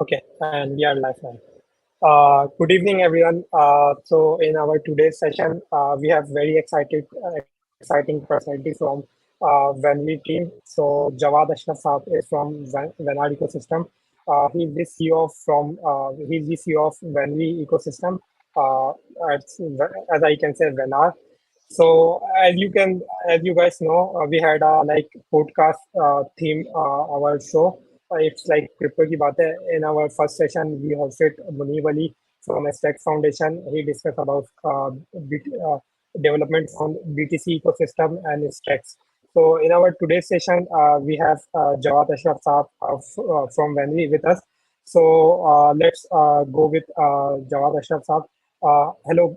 Okay, and we are live now. Good evening, everyone. So, in our today's session, we have very exciting personality from Vanly team. So, Jawad Ashraf Saab is from Vanar ecosystem. He's the CEO of Vanly ecosystem. Uh, as I can say, Vanar. So, as you guys know, we had a like podcast theme our show. It's like crypto ki baat hai. In our first session, we hosted Munib Ali from Stack Foundation. He discussed about development on BTC ecosystem and stacks. So in our today's session, we have Jawad Ashraf Saab from Venvi with us. So let's go with Jawad Ashraf Saab. Hello,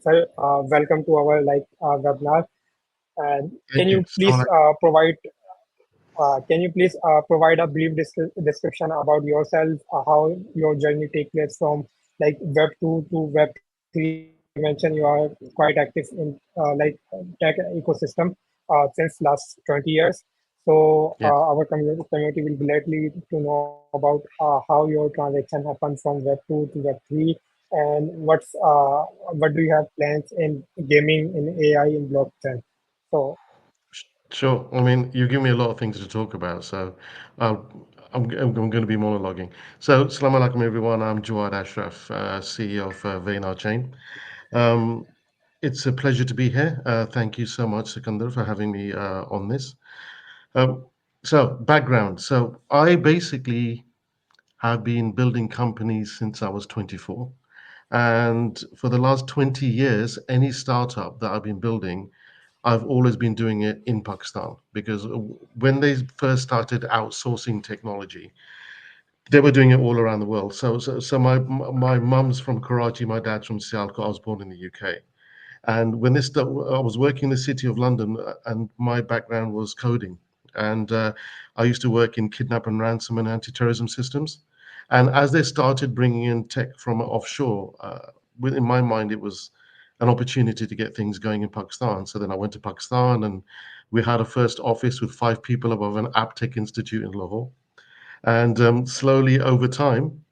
sir. Welcome to our webinar. And can Thank you. you please provide a brief description about yourself, how your journey take place from like Web 2 to Web 3? You mentioned you are quite active in tech ecosystem since last 20 years. So Yeah. our community will gladly to know about how your transaction happened from Web 2 to Web 3, and what do you have plans in gaming, in AI, in blockchain? So Sure. I mean, you give me a lot of things to talk about, so uh, I'm going to be monologuing. So, Assalamu alaikum, everyone. I'm Jawad Ashraf, CEO of Vanar Chain. Um, it's a pleasure to be here. Thank you so much, Sikandar, for having me on this. Um, background. So, I basically have been building companies since I was 24. And for the last 20 years, any startup that I've been building, I've always been doing it in Pakistan because when they first started outsourcing technology, they were doing it all around the world. So my mum's from Karachi, my dad's from Sialkot. I was born in the UK, and when I was working in the city of London, and my background was coding, and I used to work in kidnap and ransom and anti-terrorism systems. And as they started bringing in tech from offshore, in my mind, it was an opportunity to get things going in Pakistan. So then I went to Pakistan, and we had a first office with 5 people above an app tech institute in Lahore. And slowly over time,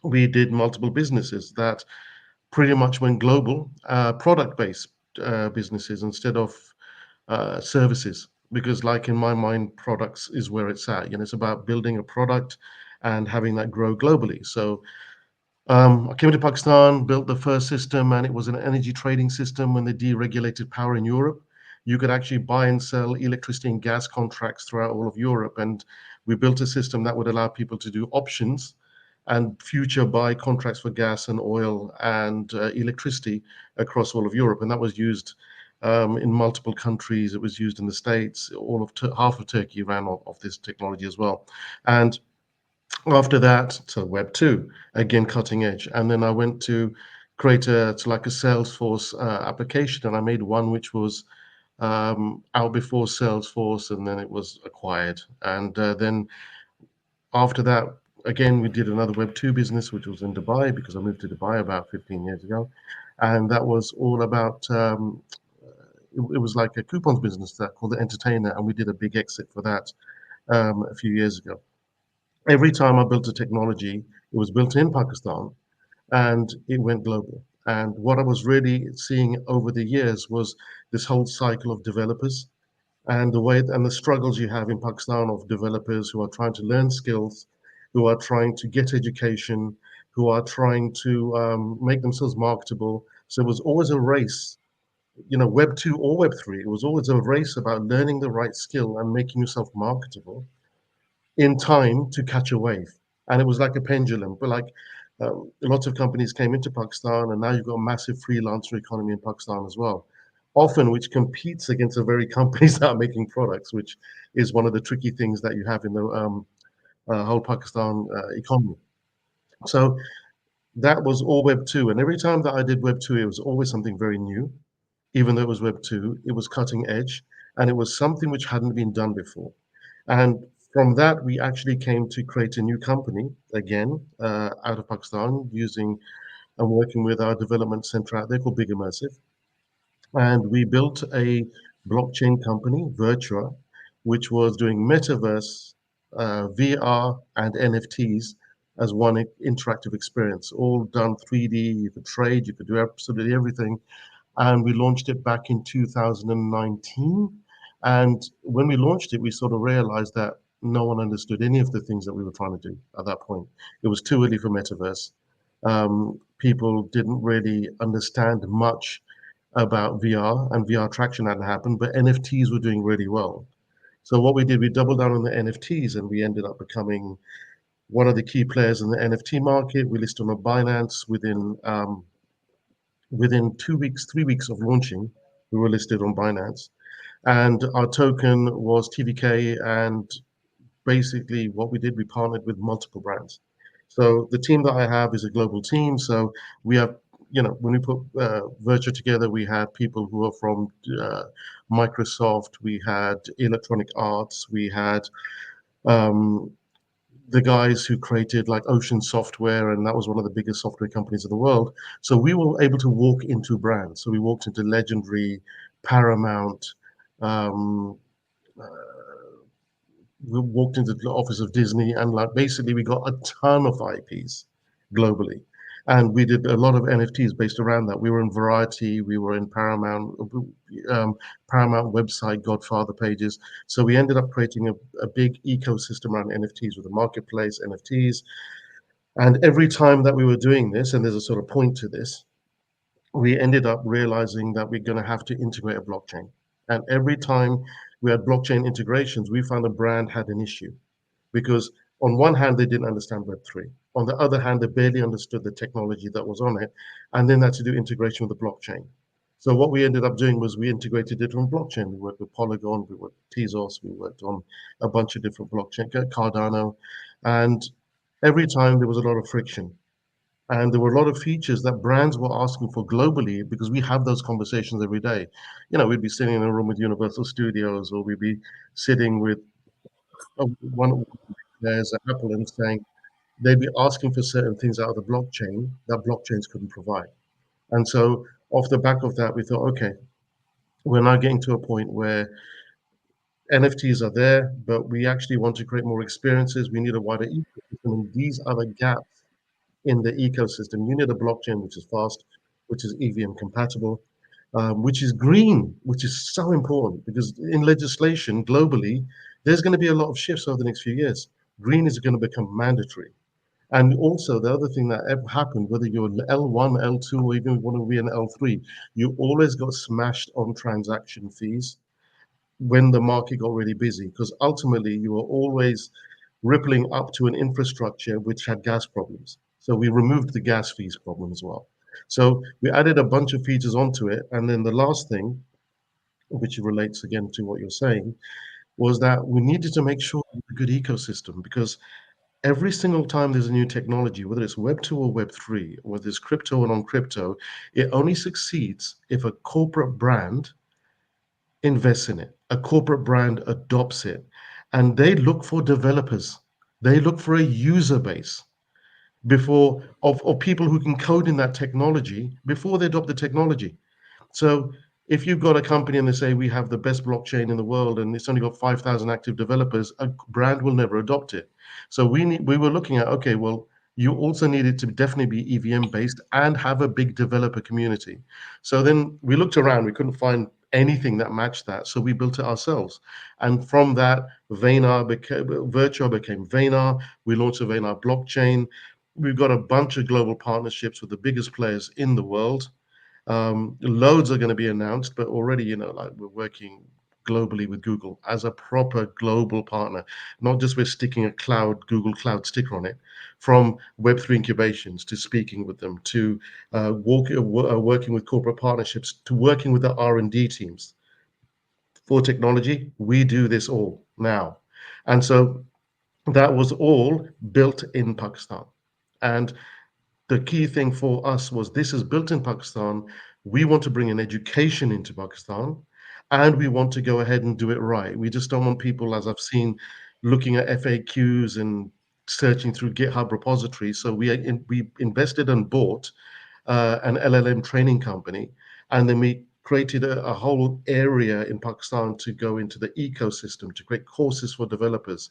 we did multiple businesses that pretty much went global, product-based businesses instead of services. Because, like in my mind, products is where it's at. It's about building a product and having that grow globally. So I came to Pakistan, built the first system, and it was an energy trading system when they deregulated power in Europe. You could actually buy and sell electricity and gas contracts throughout all of Europe. And we built a system that would allow people to do options and future buy contracts for gas and oil and electricity across all of Europe. And that was used in multiple countries. It was used in the States. Half of Turkey ran off this technology as well. And after that, so Web 2, again, cutting edge. And then I went to create like a Salesforce application, and I made one which was out before Salesforce, and then it was acquired. And then after that, again, we did another Web 2 business, which was in Dubai, because I moved to Dubai about 15 years ago. And that was all about, it was like a coupons business that called the Entertainer, and we did a big exit for that a few years ago. Every time I built a technology, it was built in Pakistan and it went global. And what I was really seeing over the years was this whole cycle of developers and the struggles you have in Pakistan of developers who are trying to learn skills, who are trying to get education, who are trying to make themselves marketable. So it was always a race, Web 2 or Web 3. It was always a race about learning the right skill and making yourself marketable in time to catch a wave. And it was like a pendulum. But like lots of companies came into Pakistan, and now you've got a massive freelancer economy in Pakistan as well, often which competes against the very companies that are making products, which is one of the tricky things that you have in the whole Pakistan economy. So that was all Web 2. And every time that I did Web 2, it was always something very new. Even though it was Web 2, it was cutting edge, and it was something which hadn't been done before. And from that, we actually came to create a new company again out of Pakistan using and working with our development center out there called Big Immersive. And we built a blockchain company, Virtua, which was doing metaverse, VR, and NFTs as one interactive experience, all done 3D. You could trade, you could do absolutely everything. And we launched it back in 2019. And when we launched it, we sort of realized that no one understood any of the things that we were trying to do at that point. It was too early for Metaverse. People didn't really understand much about VR, and VR traction hadn't happened, but NFTs were doing really well. So what we did, we doubled down on the NFTs, and we ended up becoming one of the key players in the NFT market. We listed on Binance within 2 weeks, 3 weeks of launching. We were listed on Binance, and our token was TVK. And basically, what we did, we partnered with multiple brands. So the team that I have is a global team. So we have, when we put Virtua together, we had people who are from Microsoft, we had Electronic Arts, we had um, the guys who created like Ocean Software, and that was one of the biggest software companies in the world. So we were able to walk into brands. So we walked into Legendary, Paramount, um, we walked into the office of Disney, and like basically we got a ton of IPs globally. And we did a lot of NFTs based around that. We were in Variety, we were in um, Paramount website, Godfather pages. So we ended up creating a big ecosystem around NFTs with a marketplace, NFTs. And every time that we were doing this, and there's a sort of point to this, we ended up realizing that we're going to have to integrate a blockchain. And every time we had blockchain integrations, we found a brand had an issue because on one hand they didn't understand Web3, on the other hand they barely understood the technology that was on it, and then had to do integration with the blockchain. So what we ended up doing was we integrated it on blockchain. We worked with Polygon, we worked with Tezos, we worked on a bunch of different blockchain, Cardano, and every time there was a lot of friction. And there were a lot of features that brands were asking for globally because we have those conversations every day. We'd be sitting in a room with Universal Studios, or we'd be sitting with one of the players at Apple and saying they'd be asking for certain things out of the blockchain that blockchains couldn't provide. And so, off the back of that, we thought, okay, we're now getting to a point where NFTs are there, but we actually want to create more experiences. We need a wider ecosystem, and these are the gaps in the ecosystem. You need a blockchain which is fast, which is EVM compatible, which is green, which is so important because in legislation globally, there's going to be a lot of shifts over the next few years. Green is going to become mandatory. And also, the other thing that ever happened, whether you're L1, L2, or even want to be an L3, you always got smashed on transaction fees when the market got really busy, because ultimately you were always rippling up to an infrastructure which had gas problems. So we removed the gas fees problem as well. So we added a bunch of features onto it. And then the last thing, which relates again to what you're saying, was that we needed to make sure a good ecosystem because every single time there's a new technology, whether it's Web 2 or Web 3, whether it's crypto or non crypto, it only succeeds if a corporate brand invests in it, a corporate brand adopts it, and they look for developers, they look for a user base before of people who can code in that technology before they adopt the technology. So if you've got a company and they say we have the best blockchain in the world and it's only got 5,000 active developers, a brand will never adopt it. So we were looking at, okay, well, you also need it to definitely be EVM based and have a big developer community. So then we looked around, we couldn't find anything that matched that. So we built it ourselves. And from that, Virtua became Vanar. We launched a Vanar blockchain. We've got a bunch of global partnerships with the biggest players in the world. Loads are going to be announced, but already, like we're working globally with Google as a proper global partner, not just we're sticking a Google Cloud sticker on it, from Web3 incubations to speaking with them to working with corporate partnerships to working with the R&D teams for technology. We do this all now. And so that was all built in Pakistan. And the key thing for us was this is built in Pakistan. We want to bring an education into Pakistan and we want to go ahead and do it right. We just don't want people, as I've seen, looking at FAQs and searching through GitHub repositories. So we invested and bought an LLM training company, and then we created a whole area in Pakistan to go into the ecosystem to create courses for developers,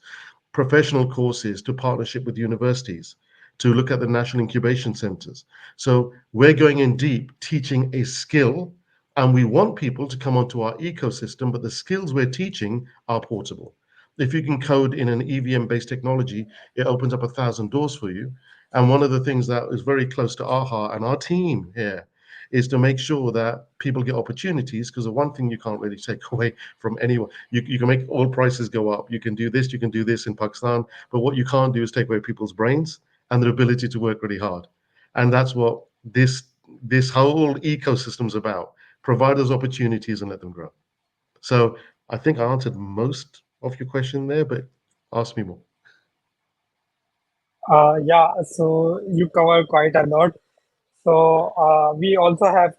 professional courses to partnership with universities. to look at the national incubation centers. So we're going in deep, teaching a skill, and we want people to come onto our ecosystem, but the skills we're teaching are portable. If you can code in an EVM based technology, it opens up 1,000 doors for you. And one of the things that is very close to our heart and our team here is to make sure that people get opportunities, because the one thing you can't really take away from anyone, you can make oil prices go up, you can do this in Pakistan, but what you can't do is take away people's brains and their ability to work really hard. And that's what this whole ecosystem's about. Provide those opportunities and let them grow. So I think I answered most of your question there, but ask me more. Yeah, so you cover quite a lot. So we also have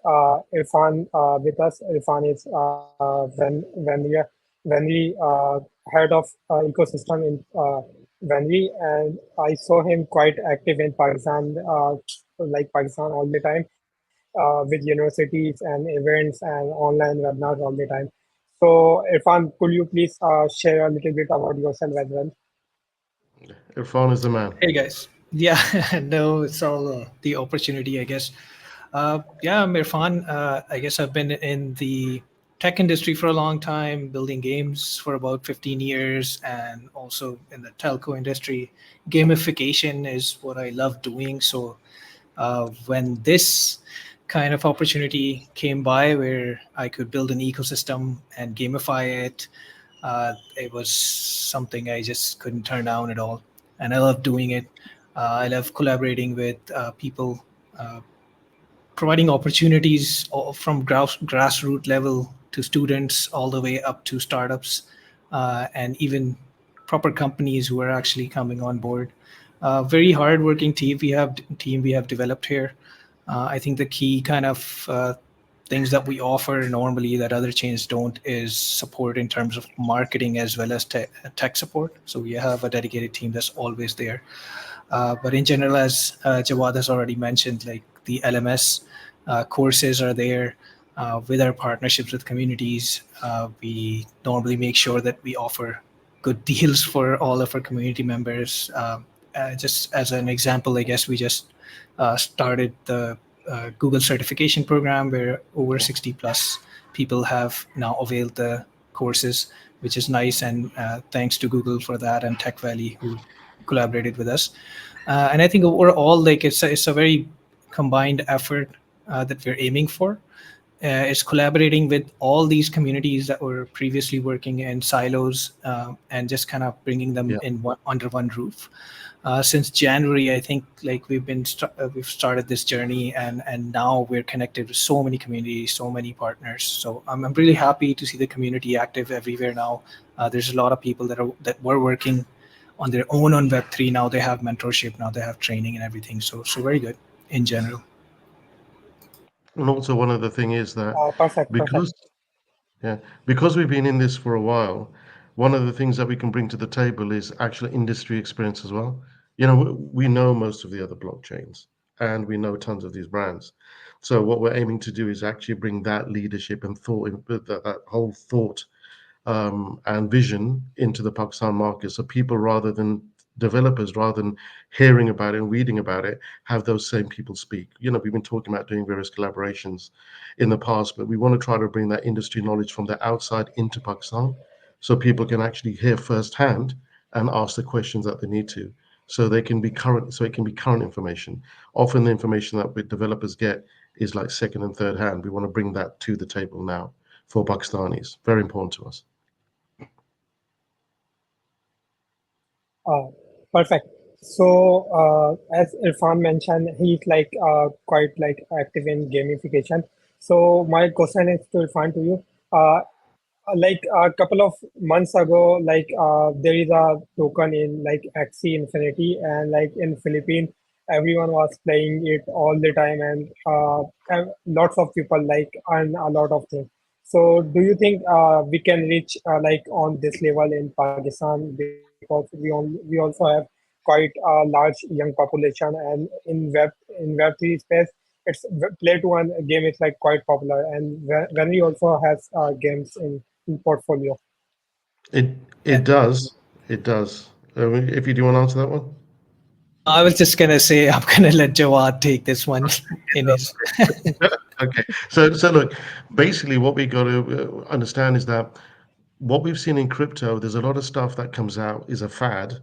Irfan with us. Irfan is when we head of ecosystem in Venvi, and I saw him quite active in Pakistan, like Pakistan all the time, with universities and events and online webinars all the time. So Irfan, could you please share a little bit about yourself as well? Irfan is the man. Hey guys. Yeah, no, it's all the opportunity, I guess. Yeah, I'm Irfan. I guess I've been in the tech industry for a long time, building games for about 15 years, and also in the telco industry. Gamification is what I love doing. So when this kind of opportunity came by where I could build an ecosystem and gamify it, it was something I just couldn't turn down at all. And I love doing it. I love collaborating with people, uh, providing opportunities from grassroots level to students all the way up to startups and even proper companies who are actually coming on board. Very hardworking team we have developed here. I think the key kind of things that we offer normally that other chains don't is support in terms of marketing as well as tech support. So we have a dedicated team that's always there. But in general, as Jawad has already mentioned, like the LMS courses are there. With our partnerships with communities, we normally make sure that we offer good deals for all of our community members. Just as an example, I guess we just started the Google certification program where over 60 plus people have now availed the courses, which is nice. And thanks to Google for that and Tech Valley who collaborated with us. And I think overall, like it's a very combined effort that we're aiming for. Is collaborating with all these communities that were previously working in silos and just kind of bringing them Yeah. in under one roof. Since January, I think like we've started this journey, and now we're connected with so many communities, so many partners. So I'm really happy to see the community active everywhere now. There's a lot of people that were working on their own on Web3. Now they have mentorship, now they have training and everything. So very good in general. And also one other thing is that Perfect, perfect. because yeah, because we've been in this for a while, one of the things that we can bring to the table is actual industry experience as well. You know, we know most of the other blockchains and we know tons of these brands. So what we're aiming to do is actually bring that leadership and thought, that whole thought and vision into the Pakistan market. So people, rather than developers, rather than hearing about it and reading about it, have those same people speak. You know, we've been talking about doing various collaborations in the past, but we want to try to bring that industry knowledge from the outside into Pakistan, so people can actually hear firsthand and ask the questions that they need to. So they can be current. So it can be current information. Often the information that we developers get is like second and third hand. We want to bring that to the table now for Pakistanis. Very important to us. Uh, Perfect. So, as Irfan mentioned, he's like quite like active in gamification. So, my question is to Irfan to you. Like a couple of months ago, like there is a token in like Axie Infinity, and like in Philippines, everyone was playing it all the time, and lots of people like earn a lot of things. So, do you think we can reach like on this level in Pakistan, because we also have quite a large young population, and in Web3 space, play to earn game is like quite popular, and when we also has games in portfolio. It Yeah. it does. It does. If you do want to answer that one. I was just gonna say I'm gonna let Jawad take this one in his. Okay, so look, basically, what we got to understand is that what we've seen in crypto, there's a lot of stuff that comes out is a fad,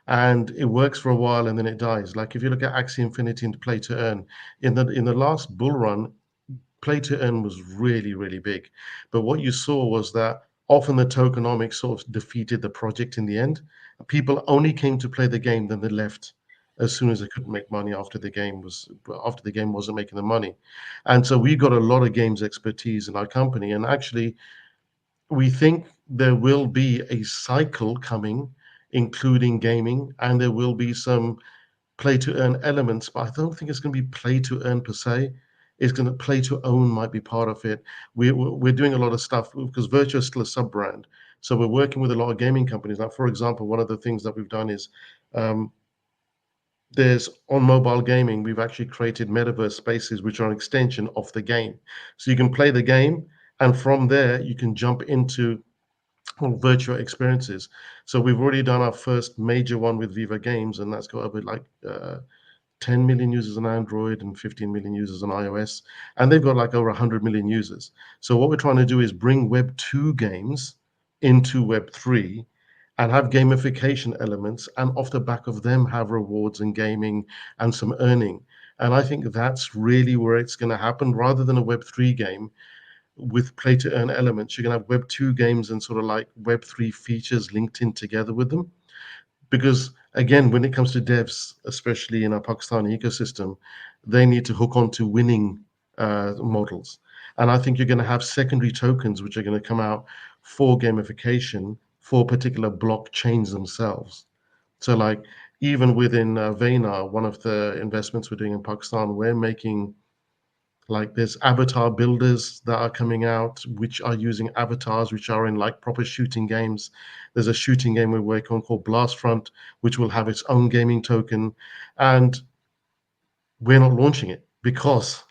and it works for a while and then it dies. Like if you look at Axie Infinity and Play to Earn, in the last bull run, Play to Earn was really, really big. But what you saw was that often the tokenomics sort of defeated the project in the end. People only came to play the game, then they left as soon as they couldn't make money after the game wasn't making the money. And so we got a lot of games expertise in our company. And actually, we think there will be a cycle coming, including gaming, and there will be some play to earn elements, but I don't think it's going to be play to earn per se. It's going to play to own might be part of it. We're doing a lot of stuff because Virtua is still a sub brand. So we're working with a lot of gaming companies. Like, for example, one of the things that we've done is um, there's on mobile gaming, we've actually created metaverse spaces, which are an extension of the game. So you can play the game, and from there, you can jump into virtual experiences. So we've already done our first major one with Viva Games, and that's got over like 10 million users on Android and 15 million users on iOS, and they've got like over 100 million users. So what we're trying to do is bring Web 2 games into Web 3 and have gamification elements, and off the back of them have rewards and gaming and some earning. And I think that's really where it's going to happen. Rather than a Web 3 game with play to earn elements, you're going to have Web 2 games and sort of like Web 3 features linked in together with them. Because again, when it comes to devs, especially in our Pakistani ecosystem, they need to hook onto winning models. And I think you're going to have secondary tokens which are going to come out for gamification for particular blockchains themselves. So, like, even within Vanar, one of the investments we're doing in Pakistan, we're making like there's avatar builders that are coming out, which are using avatars, which are in like proper shooting games. There's a shooting game we're working on called Blast Front, which will have its own gaming token. And we're not launching it because,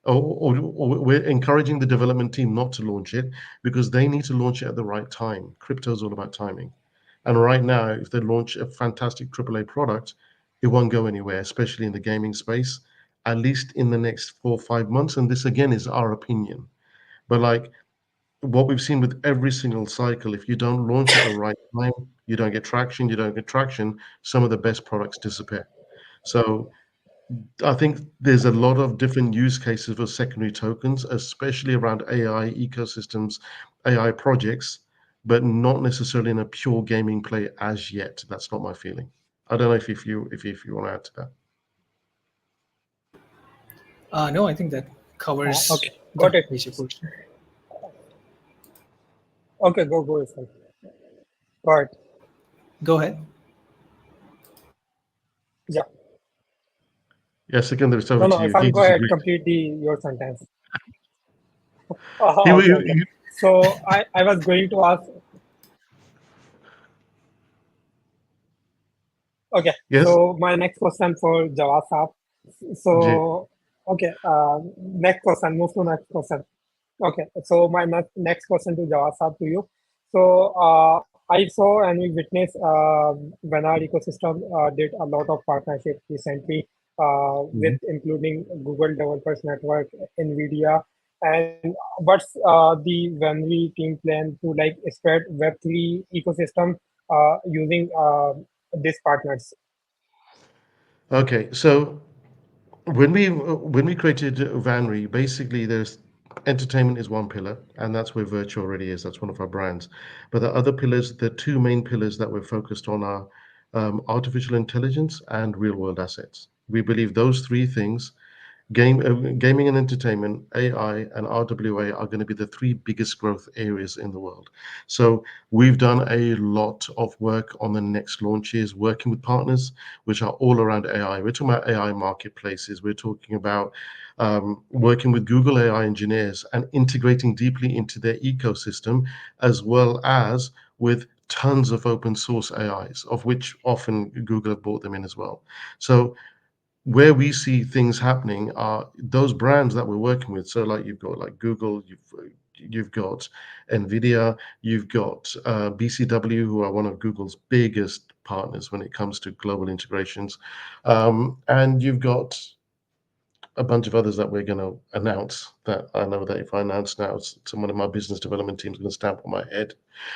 or we're encouraging the development team not to launch it because they need to launch it at the right time. Crypto is all about timing. And right now, if they launch a fantastic AAA product, it won't go anywhere, especially in the gaming space, at least in the next 4 or 5 months. And this again is our opinion. But like what we've seen with every single cycle, if you don't launch at the right time, you don't get traction, some of the best products disappear. So I think there's a lot of different use cases for secondary tokens, especially around AI ecosystems, AI projects, but not necessarily in a pure gaming play as yet. That's not my feeling. I don't know if you want to add to that. No, I think that covers Okay, the got it. major portion. Okay, go, Ishan. Got it. Go ahead. Yeah. Yeah, Sikandar, it's over No, to no, you. He Irfan, go ahead, disagrees. complete your sentence. He, Okay, okay. he, So I was going to ask, okay, yes, so my next question for Jawad Saab. Ji. So, okay, next question, move to next question. Okay, so my next question to Jawad Saab to you. So, I saw and we witnessed Vanar ecosystem did a lot of partnerships recently with Mhm. including Google Developers Network, NVIDIA, and what's the Venri team plan to like spread Web3 ecosystem using these partners? Okay, so when we created Vanry, basically there's entertainment is one pillar, and that's where virtual already is. That's one of our brands. But the other pillars, the two main pillars that we're focused on are artificial intelligence and real world assets. We believe those three things gaming and entertainment, AI, and RWA are going to be the three biggest growth areas in the world. So we've done a lot of work on the next launches, working with partners, which are all around AI. We're talking about AI marketplaces. We're talking about working with Google AI engineers and integrating deeply into their ecosystem, as well as with tons of open source AIs, of which often Google have brought them in as well. So where we see things happening are those brands that we're working with. So like you've got like Google, you've you've got Nvidia, you've got BCW, who are one of Google's biggest partners when it comes to global integrations, and you've got a bunch of others that we're going to announce. That I know that if I announce now, someone in my business development team is going to stamp on my head.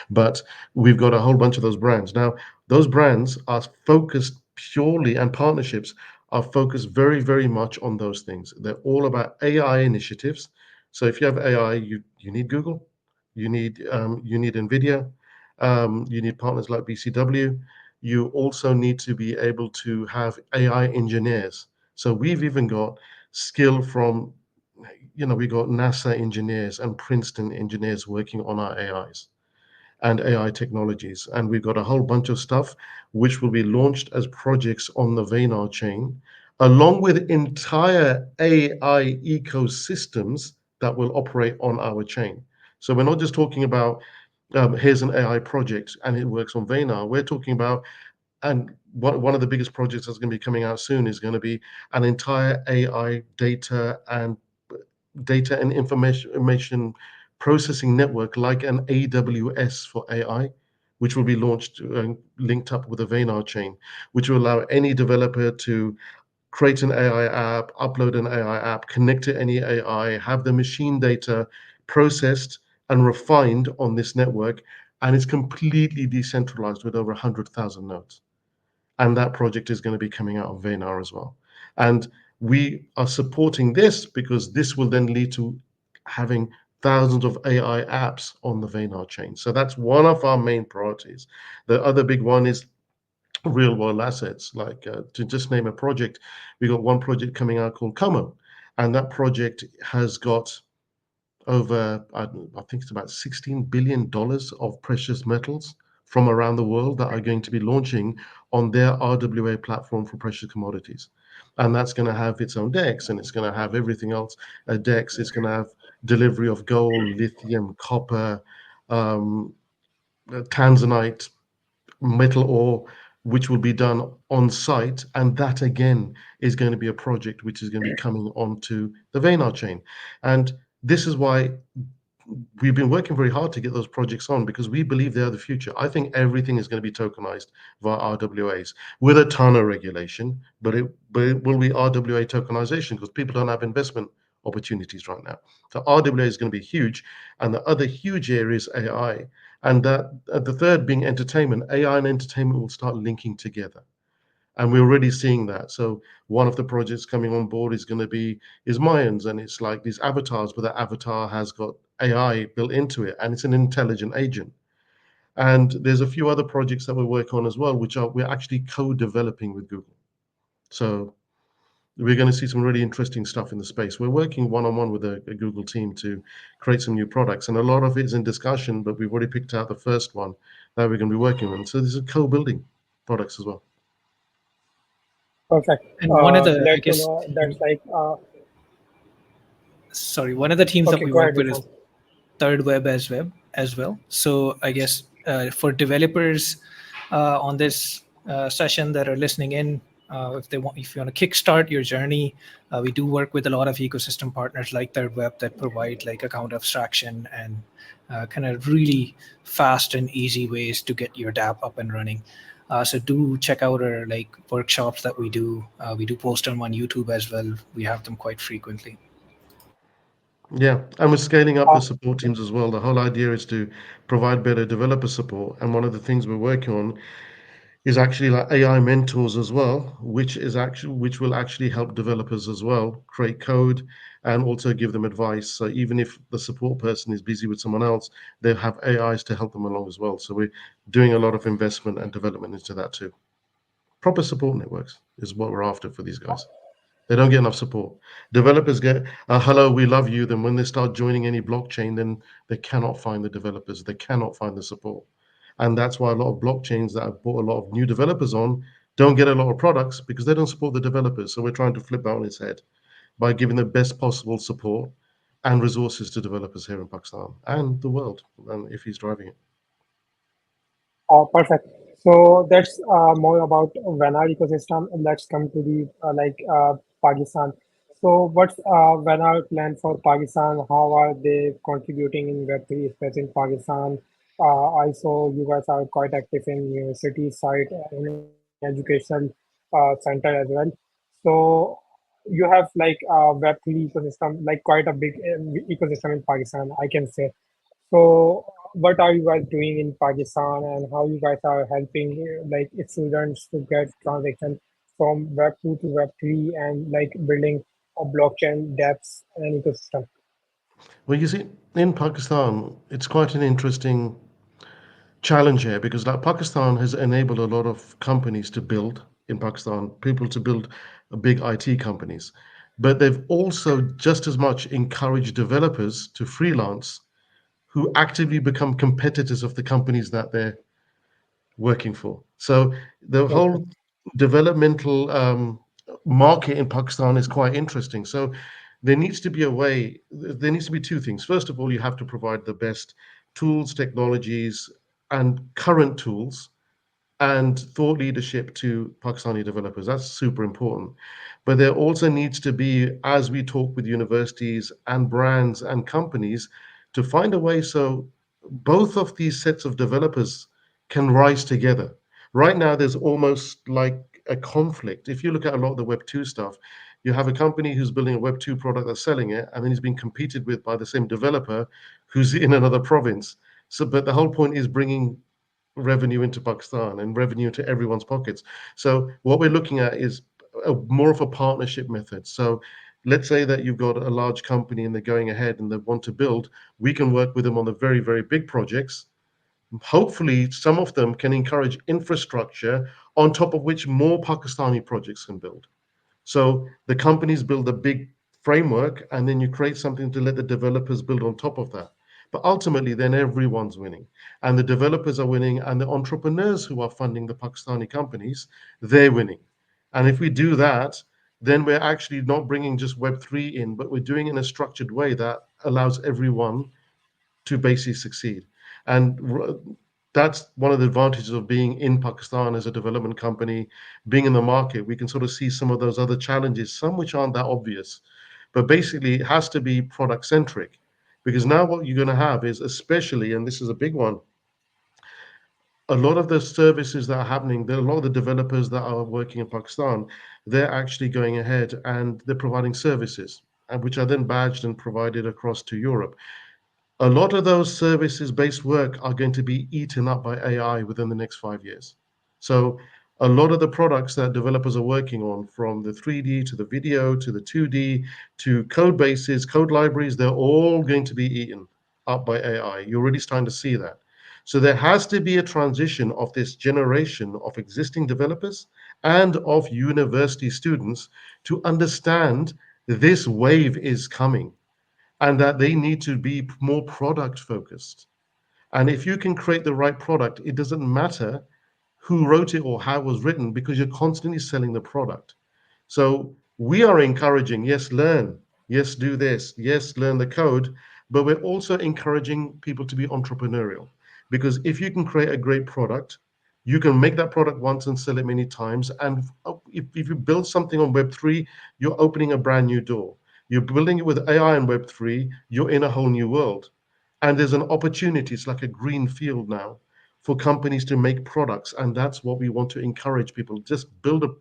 But we've got a whole bunch of those brands. Now, those brands are focused purely, and partnerships are focused very, very much on those things. They're all about AI initiatives. So if you have AI, you need Google, you need Nvidia, you need partners like BCW. You also need to be able to have AI engineers. So we've even got skill from, we got NASA engineers and Princeton engineers working on our AIs and AI technologies. And we've got a whole bunch of stuff which will be launched as projects on the Vanar chain, along with entire AI ecosystems that will operate on our chain. So we're not just talking about here's an AI project and it works on Vanar. We're talking about, and one of the biggest projects that's going to be coming out soon is going to be an entire AI data and information processing network like an AWS for AI, which will be launched and linked up with a Vanar chain, which will allow any developer to create an AI app, upload an AI app, connect to any AI, have the machine data processed and refined on this network, and it's completely decentralized with over 100,000 nodes. And that project is going to be coming out of Vanar as well. And we are supporting this because this will then lead to having thousands of AI apps on the Vanar chain. So that's one of our main priorities. The other big one is real world assets. Like to just name a project, we got one project coming out called Como, and that project has got over, I think it's about $16 billion of precious metals from around the world that are going to be launching on their RWA platform for precious commodities. And that's going to have its own DEX, and it's going to have everything else. A DEX, it's going to have delivery of gold, lithium, copper, tanzanite, metal ore, which will be done on site. And that again is going to be a project which is going to be coming onto the Vanar chain. And this is why we've been working very hard to get those projects on, because we believe they are the future. I think everything is going to be tokenized via RWAs with a ton of regulation, but it will be RWA tokenization because people don't have investment opportunities right now. So RWA is going to be huge, and the other huge area is AI, and that the third being entertainment. AI and entertainment will start linking together, and we're already seeing that. So one of the projects coming on board is going to be is Mayans, and it's like these avatars, but that avatar has got AI built into it, and it's an intelligent agent. And there's a few other projects that we're working on as well, which we're actually co-developing with Google. So we're going to see some really interesting stuff in the space. We're working one-on-one with a Google team to create some new products, and a lot of it is in discussion, but we've already picked out the first one that we're going to be working on. So this is co-building products as well. Perfect. And one of the, I Glad to guess, know that's like, sorry, one of the teams that okay, we go work ahead, with is Irfan. Third Web as well. So I guess for developers on this session that are listening in, if you want to kickstart your journey, we do work with a lot of ecosystem partners like Third Web that provide like account abstraction and kind of really fast and easy ways to get your dApp up and running. So do check out our like workshops that we do. We do post them on YouTube as well. We have them quite frequently. Yeah, and we're scaling up the Uh, support teams as well. The whole idea is to provide better developer support. And one of the things we're working on is actually like AI mentors as well, which will actually help developers as well create code and also give them advice. So even if the support person is busy with someone else, they have AIs to help them along as well. So we're doing a lot of investment and development into that too. Proper support networks is what we're after for these guys. They don't get enough support. Developers get a hello, we love you. Then when they start joining any blockchain, then they cannot find the developers. They cannot find the support. And that's why a lot of blockchains that have brought a lot of new developers on don't get a lot of products because they don't support the developers. So we're trying to flip that on its head by giving the best possible support and resources to developers here in Pakistan and the world, and if he's driving it. Perfect. So that's more about Vanar ecosystem. Let's come to the Pakistan. So what's Vanar plan for Pakistan? How are they contributing in Web3, especially in Pakistan? I saw you guys are quite active in university side, in educational center as well. So you have like Web3 ecosystem, like quite a big ecosystem in Pakistan, I can say. So, what are you guys doing in Pakistan, and how you guys are helping like students to get transaction from Web 2 to Web 3 and like building a blockchain dApps and ecosystem? Well, you see, in Pakistan, it's quite an interesting challenge here because like Pakistan has enabled a lot of companies to build in Pakistan, people to build big IT companies, but they've also just as much encouraged developers to freelance who actively become competitors of the companies that they're working for. So the Okay, whole developmental market in Pakistan is quite interesting. So there needs to be a way, there needs to be two things. First of all, you have to provide the best tools, technologies, and current tools and thought leadership to Pakistani developers. That's super important. But there also needs to be, as we talk with universities and brands and companies, to find a way so both of these sets of developers can rise together. Right now, there's almost like a conflict. If you look at a lot of the Web 2 stuff, you have a company who's building a Web 2 product that's selling it, and then he's being competed with by the same developer who's in another province. So, but the whole point is bringing revenue into Pakistan and revenue into everyone's pockets. So what we're looking at is more of a partnership method. So let's say that you've got a large company and they're going ahead and they want to build. We can work with them on the very, very big projects. Hopefully, some of them can encourage infrastructure on top of which more Pakistani projects can build. So the companies build a big framework, and then you create something to let the developers build on top of that. But ultimately, then everyone's winning, and the developers are winning, and the entrepreneurs who are funding the Pakistani companies, they're winning. And if we do that, then we're actually not bringing just Web3 in, but we're doing it in a structured way that allows everyone to basically succeed. And that's one of the advantages of being in Pakistan as a development company, being in the market. We can sort of see some of those other challenges, some which aren't that obvious. But basically, it has to be product centric because now what you're going to have is, especially, and this is a big one, a lot of the services that are happening, there are a lot of the developers that are working in Pakistan, they're actually going ahead and they're providing services, which are then badged and provided across to Europe. A lot of those services based work are going to be eaten up by AI within the next 5 years. So, a lot of the products that developers are working on, from the 3D to the video to the 2D to code bases, code libraries, they're all going to be eaten up by AI. You're already starting to see that. So, there has to be a transition of this generation of existing developers and of university students to understand this wave is coming and that they need to be more product focused. And if you can create the right product, it doesn't matter who wrote it or how it was written because you're constantly selling the product. So we are encouraging, yes, learn, yes, do this, yes, learn the code, but we're also encouraging people to be entrepreneurial because if you can create a great product, you can make that product once and sell it many times. And if you build something on Web3, you're opening a brand new door. You're building it with AI and Web3, you're in a whole new world. And there's an opportunity, it's like a green field now for companies to make products. And that's what we want to encourage people. Just build a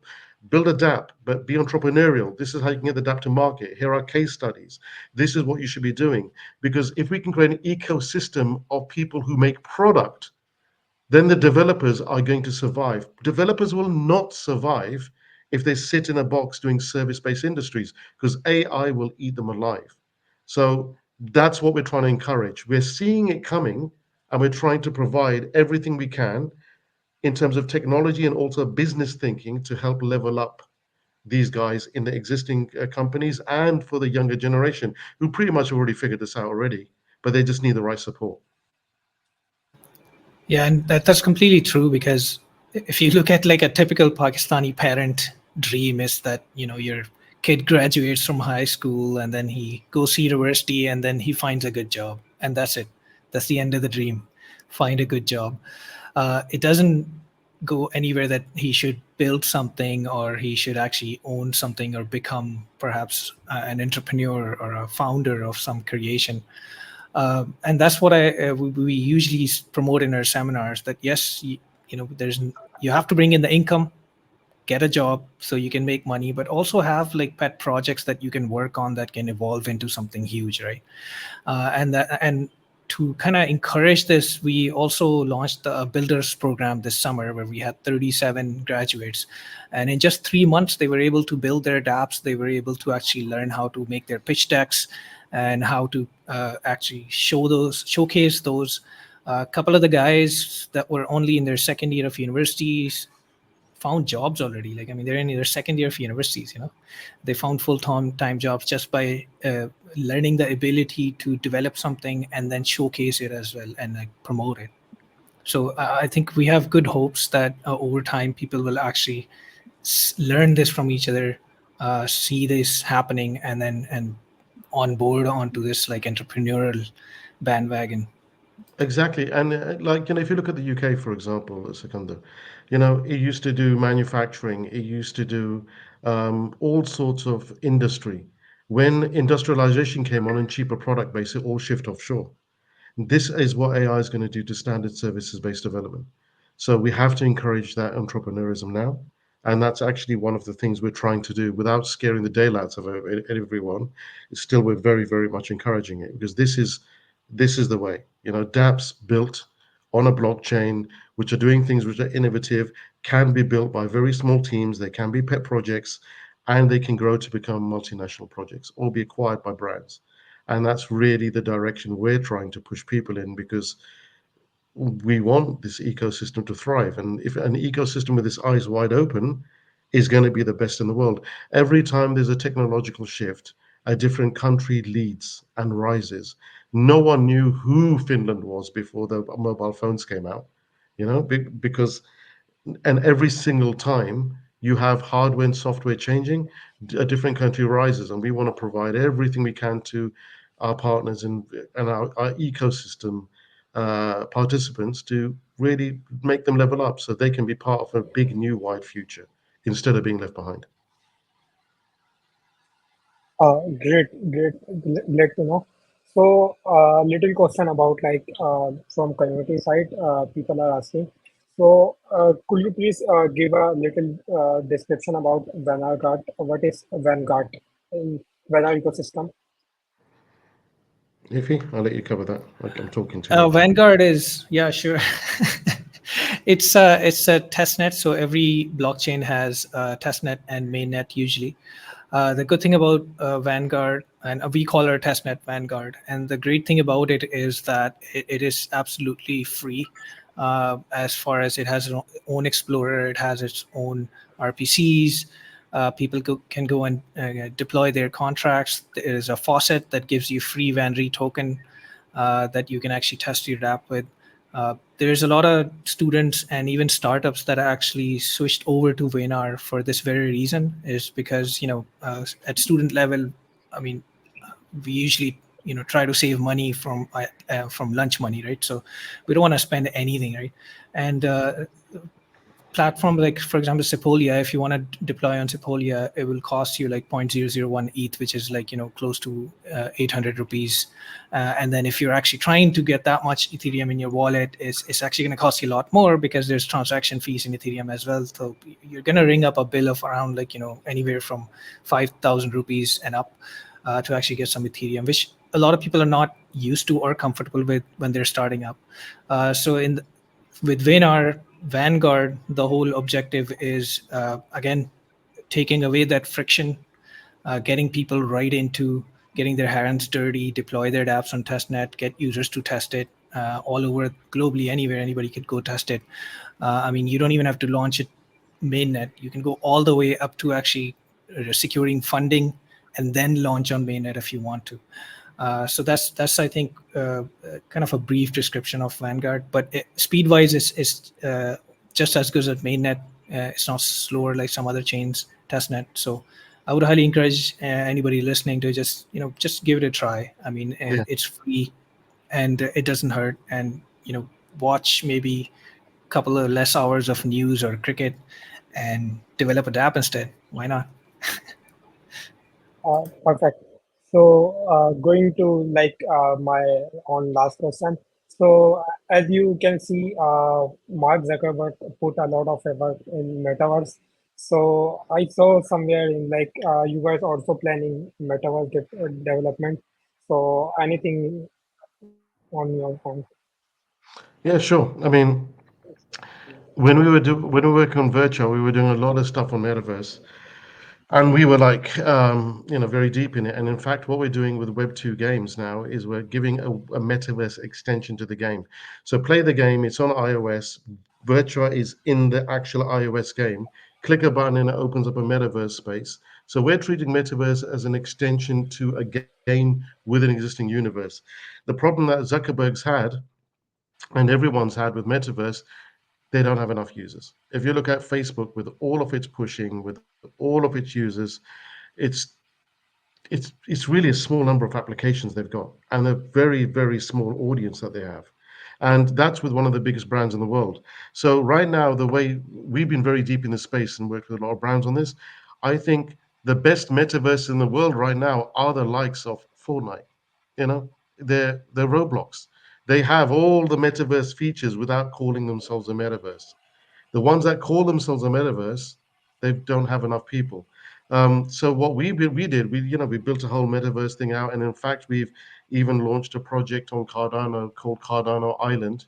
DApp, but be entrepreneurial. This is how you can get the DApp to market. Here are case studies. This is what you should be doing. Because if we can create an ecosystem of people who make product, then the developers are going to survive. Developers will not survive if they sit in a box doing service-based industries because AI will eat them alive. So that's what we're trying to encourage. We're seeing it coming and we're trying to provide everything we can in terms of technology and also business thinking to help level up these guys in the existing companies and for the younger generation who pretty much already figured this out already, but they just need the right support. Yeah, and that's completely true because if you look at like a typical Pakistani parent dream is that, your kid graduates from high school and then he goes to university and then he finds a good job and that's it. That's the end of the dream. Find a good job. It doesn't go anywhere that he should build something or he should actually own something or become perhaps an entrepreneur or a founder of some creation. And that's what we usually promote in our seminars, that yes, you have to bring in the income, get a job so you can make money, but also have like pet projects that you can work on that can evolve into something huge, right? And to kind of encourage this, we also launched the builders program this summer where we had 37 graduates, and in just 3 months they were able to build their dapps. They were able to actually learn how to make their pitch decks and how to actually showcase those. A couple of the guys that were only in their second year of universities found jobs already. Like, I mean, they're in their second year of universities, they found full-time jobs just by learning the ability to develop something and then showcase it as well and like promote it. So I think we have good hopes that over time people will actually learn this from each other, see this happening, and then on board onto this like entrepreneurial bandwagon. Exactly. And like, if you look at the UK, for example, Sikander, it used to do manufacturing, it used to do all sorts of industry. When industrialization came on and cheaper product base, it all shift offshore. This is what AI is going to do to standard services based development. So we have to encourage that entrepreneurism now. And that's actually one of the things we're trying to do without scaring the daylights of everyone. It's still, we're very, very much encouraging it because this is the way. dApps built on a blockchain, which are doing things which are innovative, can be built by very small teams. They can be pet projects, and they can grow to become multinational projects or be acquired by brands. And that's really the direction we're trying to push people in, because we want this ecosystem to thrive. And if an ecosystem with its eyes wide open is going to be the best in the world, every time there's a technological shift, a different country leads and rises. No one knew who Finland was before the mobile phones came out, because and every single time you have hardware and software changing, a different country rises, and we want to provide everything we can to our partners and our ecosystem participants to really make them level up so they can be part of a big new wide future instead of being left behind. Great, glad to know. So, little question about like from community side, people are asking. So, could you please give a little description about Vanguard? What is Vanguard in Vanar ecosystem? Ify, I'll let you cover that. I'm talking too much. Vanguard is, yeah, sure. It's a testnet. So every blockchain has a testnet and mainnet usually. The good thing about Vanguard, and we call our testnet Vanguard, and the great thing about it is that it is absolutely free. As far as it has its own explorer, it has its own RPCs. People can go and deploy their contracts. There is a faucet that gives you free Vanry token that you can actually test your app with. There's a lot of students and even startups that actually switched over to Vanar for this very reason, is because at student level, I mean, we usually try to save money from lunch money, right? So we don't want to spend anything, right? And platform like, for example, Sepolia, if you want to deploy on Sepolia, it will cost you like 0.001 ETH, which is like close to 800 rupees. And then if you're actually trying to get that much Ethereum in your wallet, it's actually going to cost you a lot more because there's transaction fees in Ethereum as well. So you're going to ring up a bill of around like anywhere from 5,000 rupees and up to actually get some Ethereum, which a lot of people are not used to or comfortable with when they're starting up. With Vanguard, the whole objective is again taking away that friction, getting people right into getting their hands dirty, deploy their apps on testnet, get users to test it all over globally, anywhere anybody could go test it. I mean, you don't even have to launch it mainnet. You can go all the way up to actually securing funding and then launch on mainnet if you want to. So that's I think kind of a brief description of Vanguard, but speed-wise is just as good as mainnet. It's not slower like some other chains, testnet. So I would highly encourage anybody listening to just give it a try. I mean, Yeah. it's free and it doesn't hurt. And watch maybe couple of less hours of news or cricket and develop a app instead. Why not? Perfect. So, going to like my on last question. So, as you can see, Mark Zuckerberg put a lot of effort in Metaverse. So, I saw somewhere in like you guys also planning Metaverse development. So, anything on your hand? Yeah, sure. I mean, when we were working on virtual, we were doing a lot of stuff on metaverse, and we were like, very deep in it. And in fact, what we're doing with Web2 games now is we're giving a metaverse extension to the game. So play the game. It's on iOS. Virtua is in the actual iOS game. Click a button and it opens up a metaverse space. So we're treating metaverse as an extension to a game with an existing universe. The problem that Zuckerberg's had and everyone's had with metaverse, they don't have enough users. If you look at Facebook with all of its pushing, with all of its users, it's it's really a small number of applications they've got and a very very small audience that they have, and that's with one of the biggest brands in the world. So right now, the way we've been very deep in the space and worked with a lot of brands on this, I think the best metaverse in the world right now are the likes of Fortnite. They're Roblox. They have all the metaverse features without calling themselves a metaverse. The ones that call themselves a metaverse, they don't have enough people. So what we did, we built a whole metaverse thing out, and in fact, we've even launched a project on Cardano called Cardano Island,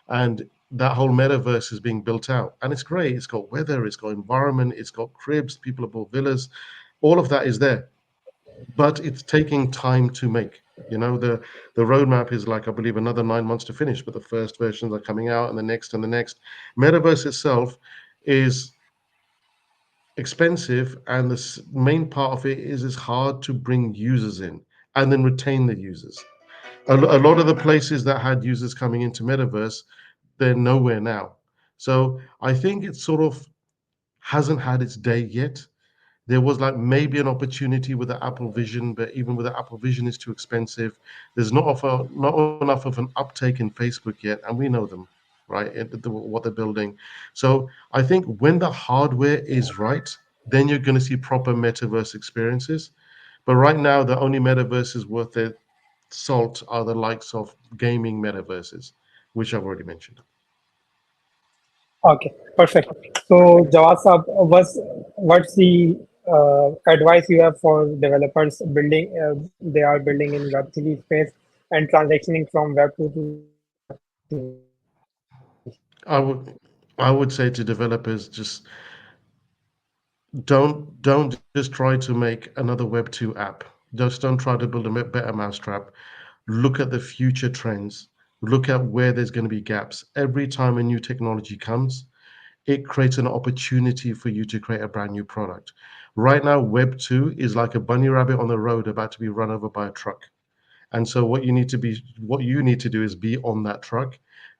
and that whole metaverse is being built out, and it's great. It's got weather, it's got environment, it's got cribs, people have bought villas, all of that is there, but it's taking time to make. The roadmap is like, I believe, another 9 months to finish, but the first versions are coming out, and the next and the next. Metaverse itself is expensive, and the main part of it is it's hard to bring users in and then retain the users. A lot of the places that had users coming into Metaverse, they're nowhere now. So I think it sort of hasn't had its day yet. There was like maybe an opportunity with the Apple Vision, but even with the Apple Vision, is too expensive. There's not enough of an uptake in Facebook yet, and we know them, right? What they're building. So I think when the hardware is right, then you're going to see proper metaverse experiences. But right now, the only metaverses worth their salt are the likes of gaming metaverses, which I've already mentioned. Okay, perfect. So, Jawad Saab, what's the advice you have for developers building? They are building in Web3 space and transitioning from Web2 to I would I would say to developers, just don't just try to make another Web2 app. Just don't try to build a better mousetrap. Look at the future trends. Look at where there's going to be gaps. Every time a new technology comes, it creates an opportunity for you to create a brand new product. Right now, Web2 is like a bunny rabbit on the road about to be run over by a truck. And so what you need to do is be on that truck.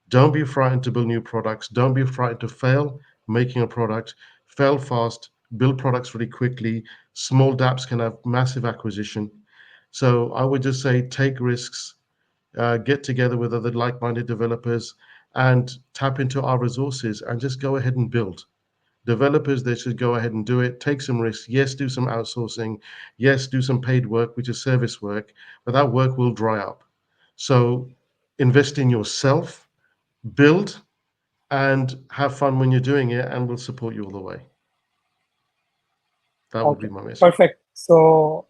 Don't be frightened to build new products. Don't be frightened to fail making a product. Fail fast, build products really quickly. Small dApps can have massive acquisition. So I would just say take risks, get together with other like-minded developers, and tap into our resources and just go ahead and build. Developers, they should go ahead and do it, take some risks. Yes, do some outsourcing. Yes, do some paid work, which is service work, but that work will dry up. So invest in yourself, build, and have fun when you're doing it, and we'll support you all the way. That would okay, be my message. perfect. So,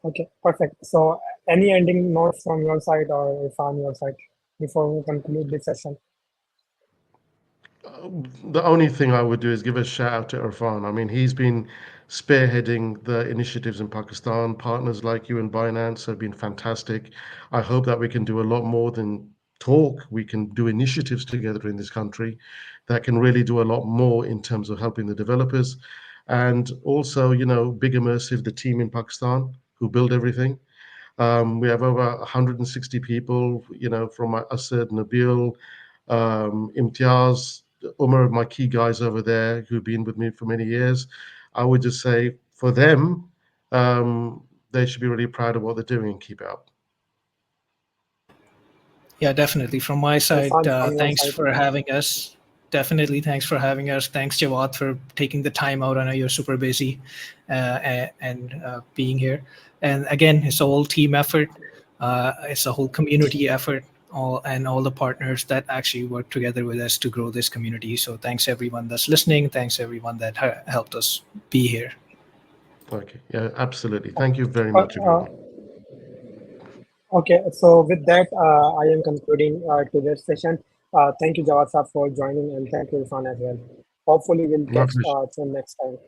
okay, perfect. So, any ending notes from your side or from your side before we conclude this session? The only thing I would do is give a shout out to Irfan. I mean, he's been spearheading the initiatives in Pakistan. Partners like you and Binance have been fantastic. I hope that we can do a lot more than talk. We can do initiatives together in this country that can really do a lot more in terms of helping the developers. And also, Big Immersive, the team in Pakistan who build everything. We have over 160 people, from Asad, Nabil, Imtiaz, Umar, my key guys over there who've been with me for many years. I would just say for them, they should be really proud of what they're doing and keep it up. Yeah, definitely. From my side, Irfan, from your thanks side? for having us. definitely. Thanks for having us. Thanks, Jawad, for taking the time out. I know you're super busy and being here. And again, it's a whole team effort. It's a whole community effort. All the partners that actually work together with us to grow this community. So thanks everyone that's listening. Thanks everyone that helped us be here. Okay, yeah, absolutely. Thank you very Uh, much, uh, everyone. okay, so with that, I am concluding today's session. Thank you, Jawad sir, for joining, and thank you, Irfan, as well. Hopefully, we'll My catch pleasure. soon next time.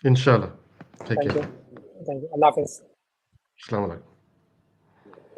Inshallah. Take Thank care. you. Thank you. Allah Hafiz. Assalamu alaikum.